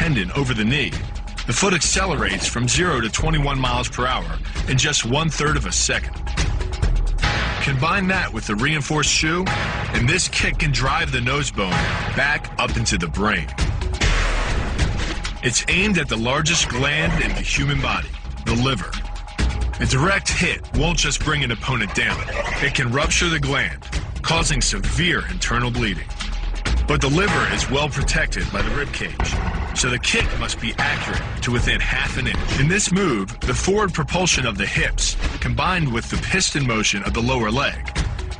tendon over the knee, the foot accelerates from 0 to 21 miles per hour in just 1/3 of a second. Combine that with the reinforced shoe, and this kick can drive the nose bone back up into the brain. It's aimed at the largest gland in the human body, the liver. A direct hit won't just bring an opponent down. It can rupture the gland, causing severe internal bleeding. But the liver is well protected by the rib cage, so the kick must be accurate to within ½ an inch. In this move, the forward propulsion of the hips, combined with the piston motion of the lower leg,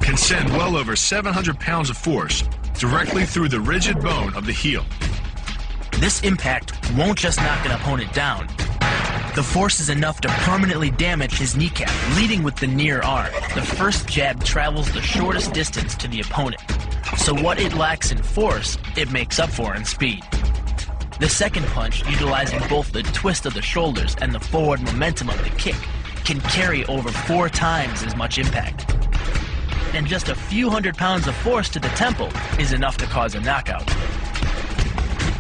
can send well over 700 pounds of force directly through the rigid bone of the heel. This impact won't just knock an opponent down. The force is enough to permanently damage his kneecap, leading with the near arm. The first jab travels the shortest distance to the opponent, so what it lacks in force, it makes up for in speed. The second punch, utilizing both the twist of the shoulders and the forward momentum of the kick, can carry over 4 times as much impact. And just a few hundred pounds of force to the temple is enough to cause a knockout.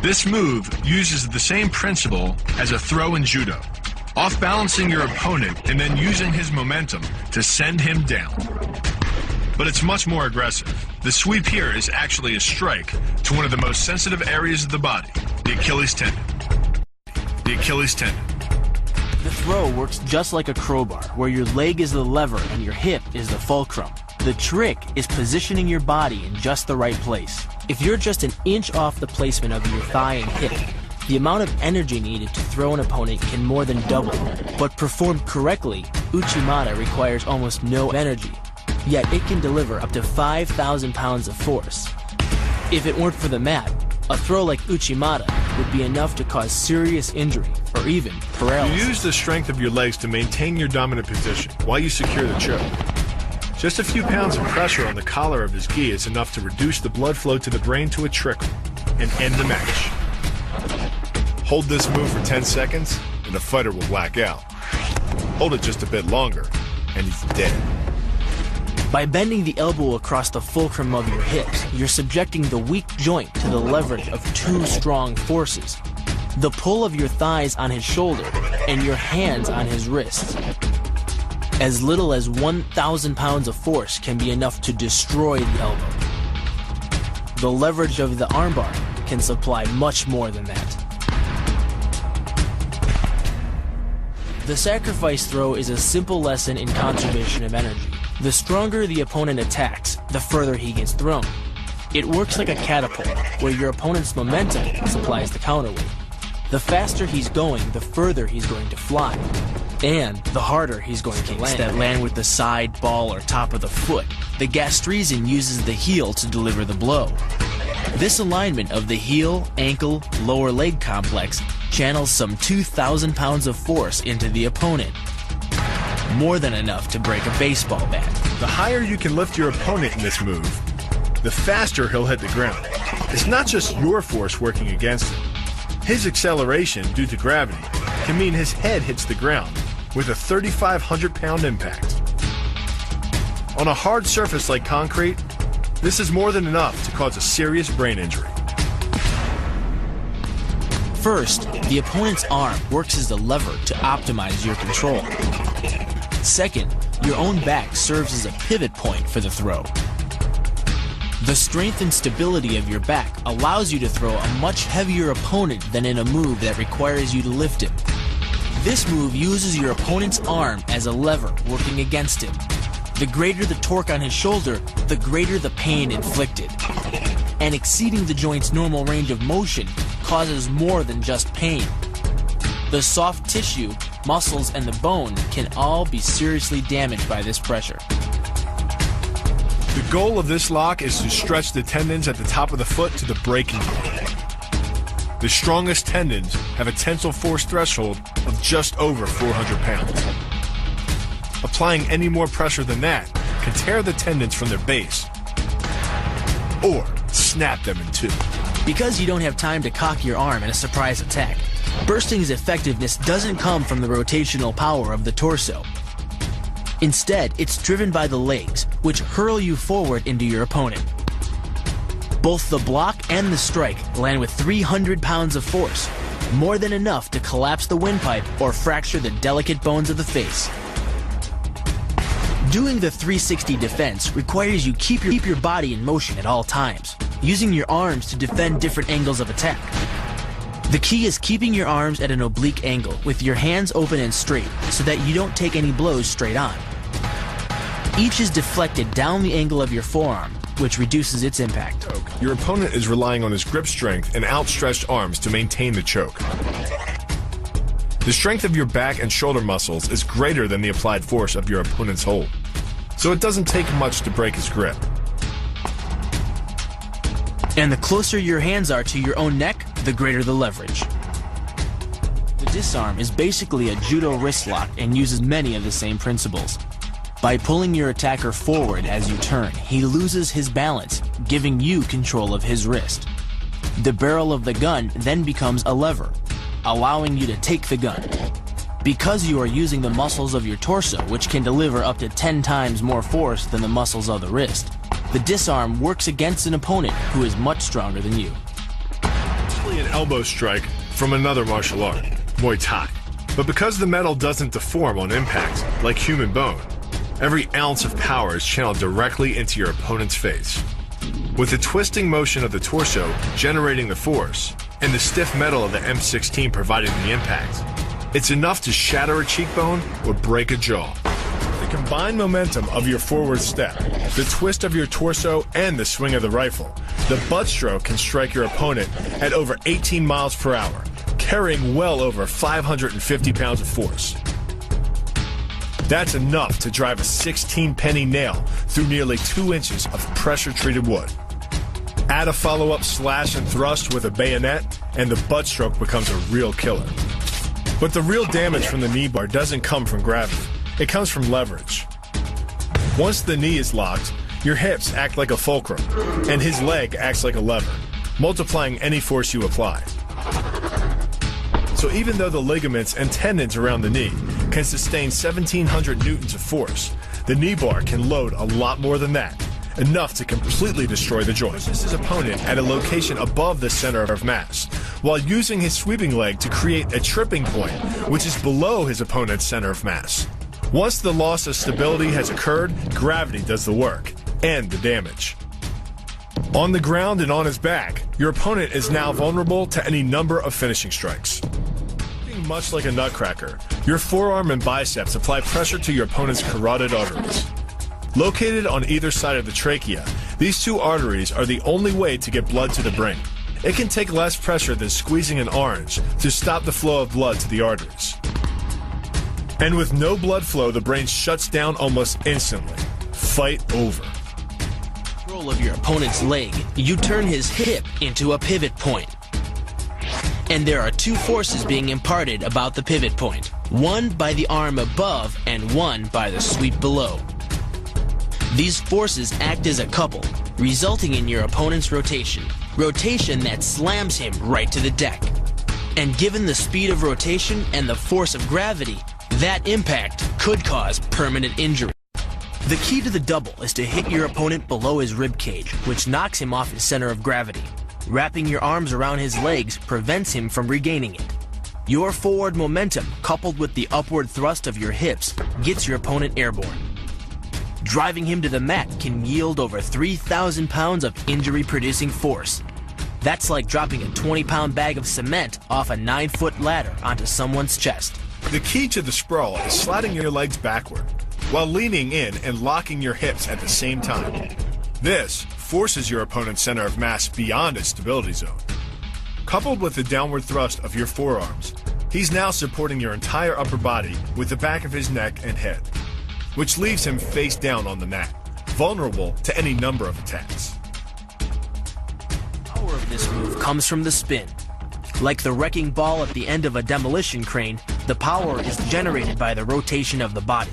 This move uses the same principle as a throw in judo, off-balancing your opponent and then using his momentum to send him down. But it's much more aggressive. The sweep here is actually a strike to one of the most sensitive areas of the body, the Achilles tendon. The Achilles tendon. The throw works just like a crowbar, where your leg is the lever and your hip is the fulcrum. The trick is positioning your body in just the right place. If you're just an inch off the placement of your thigh and hip, the amount of energy needed to throw an opponent can more than double. But performed correctly, Uchimata requires almost no energy, yet it can deliver up to 5,000 pounds of force. If it weren't for the mat, a throw like Uchimata would be enough to cause serious injury or even paralysis. You use the strength of your legs to maintain your dominant position while you secure the choke. Just a few pounds of pressure on the collar of his gi is enough to reduce the blood flow to the brain to a trickle and end the match. Hold this move for 10 seconds and the fighter will black out. Hold it just a bit longer and he's dead. By bending the elbow across the fulcrum of your hips, you're subjecting the weak joint to the leverage of 2 strong forces: the pull of your thighs on his shoulder and your hands on his wrists. As little as 1,000 pounds of force can be enough to destroy the elbow. The leverage of the armbar can supply much more than that. The sacrifice throw is a simple lesson in conservation of energy. The stronger the opponent attacks, the further he gets thrown. It works like a catapult, where your opponent's momentum supplies the counterweight. The faster he's going, the further he's going to fly. And the harder he's going to land. That land with the side, ball, or top of the foot. The gastrizin uses the heel to deliver the blow. This alignment of the heel, ankle, lower leg complex channels some 2,000 pounds of force into the opponent. More than enough to break a baseball bat. The higher you can lift your opponent in this move, the faster he'll hit the ground. It's not just your force working against him. His acceleration due to gravity can mean his head hits the ground with a 3,500-pound impact. On a hard surface like concrete, this is more than enough to cause a serious brain injury. First, the opponent's arm works as a lever to optimize your control. Second, your own back serves as a pivot point for the throw. The strength and stability of your back allows you to throw a much heavier opponent than in a move that requires you to lift him. This move uses your opponent's arm as a lever working against him. The greater the torque on his shoulder, the greater the pain inflicted. And exceeding the joint's normal range of motion causes more than just pain. The soft tissue, muscles, and the bone can all be seriously damaged by this pressure. The goal of this lock is to stretch the tendons at the top of the foot to the breaking point. The strongest tendons have a tensile force threshold of just over 400 pounds. Applying any more pressure than that can tear the tendons from their base or snap them in two. Because you don't have time to cock your arm in a surprise attack, bursting's effectiveness doesn't come from the rotational power of the torso. Instead, it's driven by the legs, which hurl you forward into your opponent. Both the block and the strike land with 300 pounds of force, more than enough to collapse the windpipe or fracture the delicate bones of the face. Doing the 360 defense requires you keep your body in motion at all times, using your arms to defend different angles of attack. The key is keeping your arms at an oblique angle with your hands open and straight so that you don't take any blows straight on. Each is deflected down the angle of your forearm, which reduces its impact. Your opponent is relying on his grip strength and outstretched arms to maintain the choke. The strength of your back and shoulder muscles is greater than the applied force of your opponent's hold, so it doesn't take much to break his grip. And the closer your hands are to your own neck, the greater the leverage. The disarm is basically a judo wrist lock and uses many of the same principles. By pulling your attacker forward as you turn, he loses his balance, giving you control of his wrist. The barrel of the gun then becomes a lever, allowing you to take the gun. Because you are using the muscles of your torso, which can deliver up to 10 times more force than the muscles of the wrist, the disarm works against an opponent who is much stronger than you. Actually, an elbow strike from another martial art, Muay Thai. But because the metal doesn't deform on impact, like human bone, every ounce of power is channeled directly into your opponent's face. With the twisting motion of the torso generating the force, and the stiff metal of the M16 providing the impact, it's enough to shatter a cheekbone or break a jaw. The combined momentum of your forward step, the twist of your torso, and the swing of the rifle, the butt stroke can strike your opponent at over 18 miles per hour, carrying well over 550 pounds of force. That's enough to drive a 16-penny nail through nearly 2 inches of pressure-treated wood. Add a follow-up slash and thrust with a bayonet, and the butt stroke becomes a real killer. But the real damage from the knee bar doesn't come from gravity. It comes from leverage. Once the knee is locked, your hips act like a fulcrum, and his leg acts like a lever, multiplying any force you apply. So even though the ligaments and tendons around the knee can sustain 1,700 newtons of force, the knee bar can load a lot more than that, enough to completely destroy the joint. Pushes his opponent at a location above the center of mass, while using his sweeping leg to create a tripping point, which is below his opponent's center of mass. Once the loss of stability has occurred, gravity does the work, and the damage. On the ground and on his back, your opponent is now vulnerable to any number of finishing strikes. Much like a nutcracker, your forearm and biceps apply pressure to your opponent's carotid arteries. Located on either side of the trachea, these two arteries are the only way to get blood to the brain. It can take less pressure than squeezing an orange to stop the flow of blood to the arteries. And with no blood flow, the brain shuts down almost instantly. Fight over. Control of your opponent's leg, you turn his hip into a pivot point. And there are two forces being imparted about the pivot point, one by the arm above and one by the sweep below. These forces act as a couple, resulting in your opponent's rotation that slams him right to the deck. And given the speed of rotation and the force of gravity, that impact could cause permanent injury. The key to the double is to hit your opponent below his rib cage, which knocks him off his center of gravity. Wrapping your arms around his legs prevents him from regaining it. Your forward momentum, coupled with the upward thrust of your hips, gets your opponent airborne. Driving him to the mat can yield over 3,000 pounds of injury-producing force. That's like dropping a 20-pound bag of cement off a 9-foot ladder onto someone's chest. The key to the sprawl is sliding your legs backward, while leaning in and locking your hips at the same time. This forces your opponent's center of mass beyond its stability zone. Coupled with the downward thrust of your forearms, he's now supporting your entire upper body with the back of his neck and head, which leaves him face down on the mat, vulnerable to any number of attacks. The power of this move comes from the spin. Like the wrecking ball at the end of a demolition crane, the power is generated by the rotation of the body.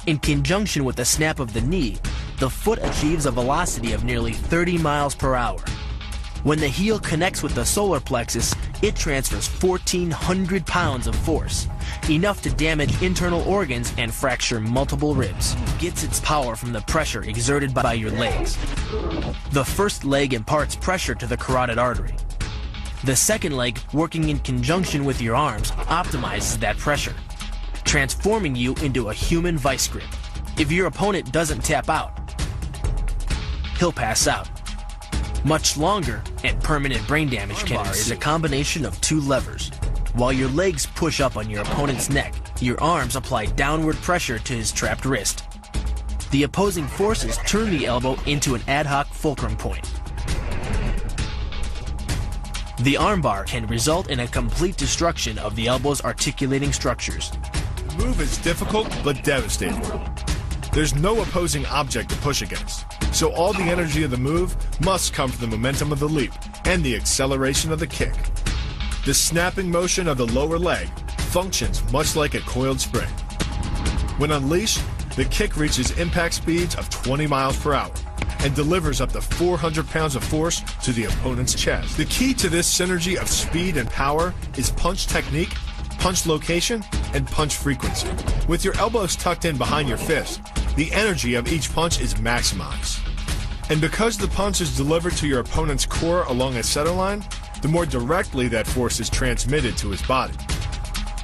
In conjunction with the snap of the knee, the foot achieves a velocity of nearly 30 miles per hour. When the heel connects with the solar plexus, it transfers 1,400 pounds of force, enough to damage internal organs and fracture multiple ribs. It gets its power from the pressure exerted by your legs. The first leg imparts pressure to the carotid artery. The second leg, working in conjunction with your arms, optimizes that pressure, transforming you into a human vice grip. If your opponent doesn't tap out, he'll pass out. Much longer and permanent brain damage can ensue. Is a combination of two levers. While your legs push up on your opponent's neck, your arms apply downward pressure to his trapped wrist. The opposing forces turn the elbow into an ad hoc fulcrum point. The armbar can result in a complete destruction of the elbow's articulating structures. The move is difficult but devastating. There's no opposing object to push against, so all the energy of the move must come from the momentum of the leap and the acceleration of the kick. The snapping motion of the lower leg functions much like a coiled spring. When unleashed, the kick reaches impact speeds of 20 miles per hour and delivers up to 400 pounds of force to the opponent's chest. The key to this synergy of speed and power is punch technique, punch location, and punch frequency. With your elbows tucked in behind your fist, the energy of each punch is maximized. And because the punch is delivered to your opponent's core along a center line, the more directly that force is transmitted to his body.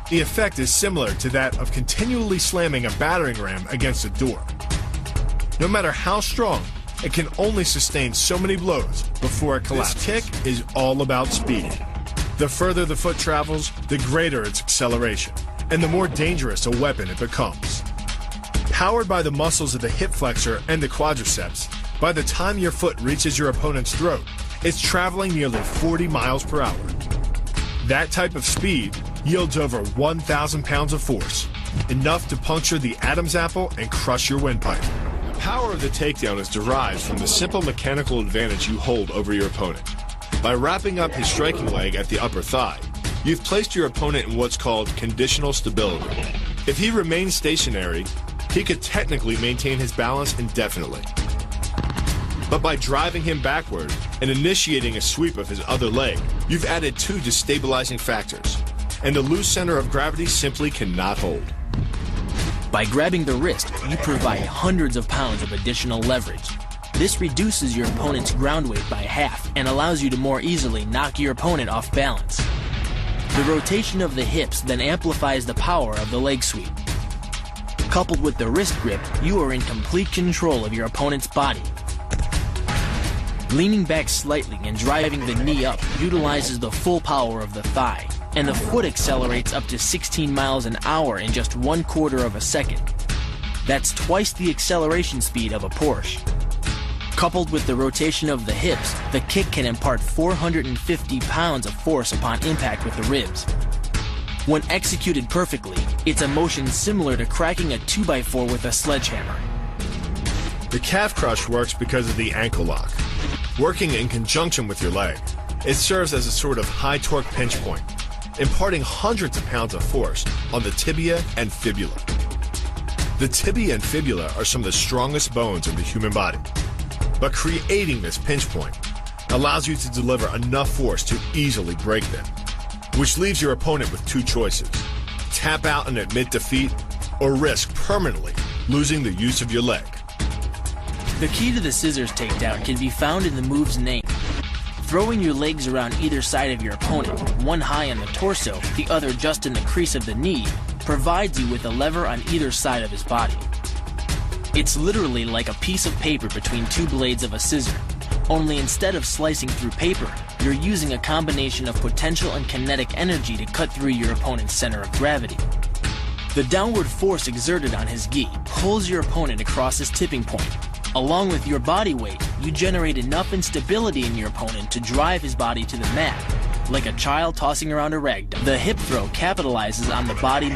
The effect is similar to that of continually slamming a battering ram against a door. No matter how strong, it can only sustain so many blows before it collapses. This kick is all about speed. The further the foot travels, the greater its acceleration, and the more dangerous a weapon it becomes. Powered by the muscles of the hip flexor and the quadriceps, by the time your foot reaches your opponent's throat, it's traveling nearly 40 miles per hour. That type of speed yields over 1,000 pounds of force, enough to puncture the Adam's apple and crush your windpipe. The power of the takedown is derived from the simple mechanical advantage you hold over your opponent. By wrapping up his striking leg at the upper thigh, you've placed your opponent in what's called conditional stability. If he remains stationary, he could technically maintain his balance indefinitely. But by driving him backward and initiating a sweep of his other leg, you've added two destabilizing factors, and the loose center of gravity simply cannot hold. By grabbing the wrist, you provide hundreds of pounds of additional leverage. This reduces your opponent's ground weight by half and allows you to more easily knock your opponent off balance. The rotation of the hips then amplifies the power of the leg sweep. Coupled with the wrist grip, you are in complete control of your opponent's body. Leaning back slightly and driving the knee up utilizes the full power of the thigh, and the foot accelerates up to 16 miles an hour in just 1/4 of a second. That's twice the acceleration speed of a Porsche. Coupled with the rotation of the hips, the kick can impart 450 pounds of force upon impact with the ribs. When executed perfectly, it's a motion similar to cracking a 2x4 with a sledgehammer. The calf crush works because of the ankle lock. Working in conjunction with your leg, it serves as a sort of high-torque pinch point, imparting hundreds of pounds of force on the tibia and fibula. The tibia and fibula are some of the strongest bones in the human body, but creating this pinch point allows you to deliver enough force to easily break them, which leaves your opponent with two choices: tap out and admit defeat, or risk permanently losing the use of your leg. The key to the scissors takedown can be found in the move's name. Throwing your legs around either side of your opponent, one high on the torso, the other just in the crease of the knee, provides you with a lever on either side of his body. It's literally like a piece of paper between two blades of a scissor, only instead of slicing through paper, you're using a combination of potential and kinetic energy to cut through your opponent's center of gravity. The downward force exerted on his gi pulls your opponent across his tipping point. Along with your body weight, you generate enough instability in your opponent to drive his body to the mat, like a child tossing around a rag doll. The hip throw capitalizes on the body